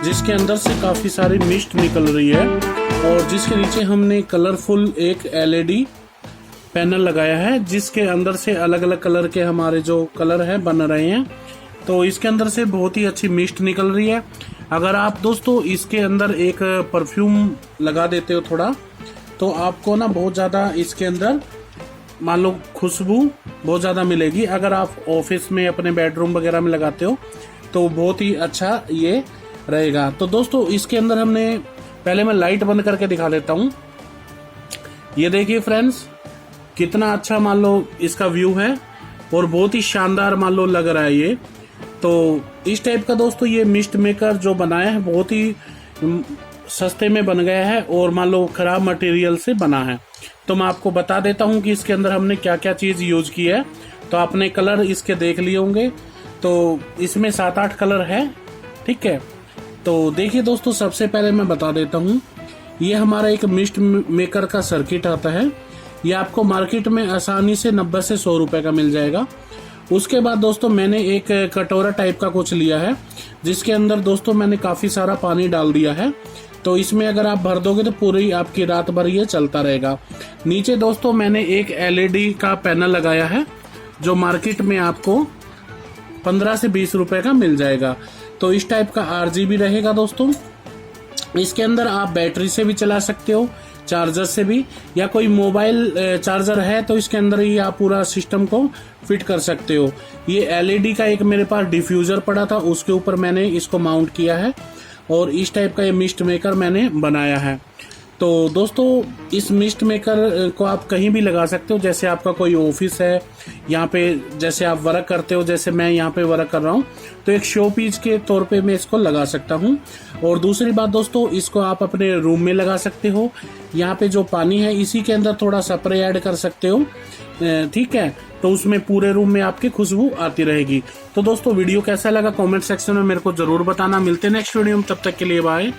जिसके अंदर से काफ़ी सारी मिस्ट निकल रही है और जिसके नीचे हमने कलरफुल एक LED पैनल लगाया है जिसके अंदर से अलग अलग कलर के हमारे जो कलर है बन रहे हैं। तो इसके अंदर से बहुत ही अच्छी मिस्ट निकल रही है। अगर आप दोस्तों इसके अंदर एक परफ्यूम लगा देते हो थोड़ा, तो आपको ना बहुत ज़्यादा इसके अंदर मान लो खुशबू बहुत ज़्यादा मिलेगी। अगर आप ऑफिस में अपने बेडरूम वगैरह में लगाते हो तो बहुत ही अच्छा ये रहेगा। तो दोस्तों इसके अंदर हमने पहले मैं लाइट बंद करके दिखा देता हूँ। ये देखिए फ्रेंड्स, कितना अच्छा मान लो इसका व्यू है और बहुत ही शानदार मान लो लग रहा है ये। तो इस टाइप का दोस्तों ये मिस्ट मेकर जो बनाया है बहुत ही सस्ते में बन गया है और मान लो खराब मटेरियल से बना है। तो मैं आपको बता देता हूँ कि इसके अंदर हमने क्या क्या चीज़ यूज की है। तो आपने कलर इसके देख लिए होंगे। तो इसमें 7-8 कलर है, ठीक है। तो देखिए दोस्तों, सबसे पहले मैं बता देता हूँ, ये हमारा एक मिस्ट मेकर का सर्किट आता है। ये आपको मार्केट में आसानी से 90 से 100 रुपए का मिल जाएगा। उसके बाद दोस्तों मैंने एक कटोरा टाइप का कुछ लिया है जिसके अंदर दोस्तों मैंने काफ़ी सारा पानी डाल दिया है। तो इसमें अगर आप भर दोगे तो पूरी आपकी रात भर ये चलता रहेगा। नीचे दोस्तों मैंने एक LED का पैनल लगाया है जो मार्केट में आपको 15 से 20 रुपए का मिल जाएगा। तो इस टाइप का RGB रहेगा दोस्तों। इसके अंदर आप बैटरी से भी चला सकते हो, चार्जर से भी, या कोई मोबाइल चार्जर है तो इसके अंदर ही आप पूरा सिस्टम को फिट कर सकते हो। ये LED का एक मेरे पास डिफ्यूजर पड़ा था, उसके ऊपर मैंने इसको माउंट किया है और इस टाइप का ये मिस्ट मेकर मैंने बनाया है। तो दोस्तों इस मिस्ट मेकर को आप कहीं भी लगा सकते हो। जैसे आपका कोई ऑफिस है, यहाँ पे जैसे आप वर्क करते हो, जैसे मैं यहाँ पे वर्क कर रहा हूँ, तो एक शो पीस के तौर पे मैं इसको लगा सकता हूँ। और दूसरी बात दोस्तों, इसको आप अपने रूम में लगा सकते हो। यहाँ पे जो पानी है इसी के अंदर थोड़ा स्प्रे ऐड कर सकते हो, ठीक है। तो उसमें पूरे रूम में आपकी खुशबू आती रहेगी। तो दोस्तों वीडियो कैसा लगा कमेंट सेक्शन में मेरे को जरूर बताना। मिलते हैं नेक्स्ट वीडियो में, तब तक के लिए बाय।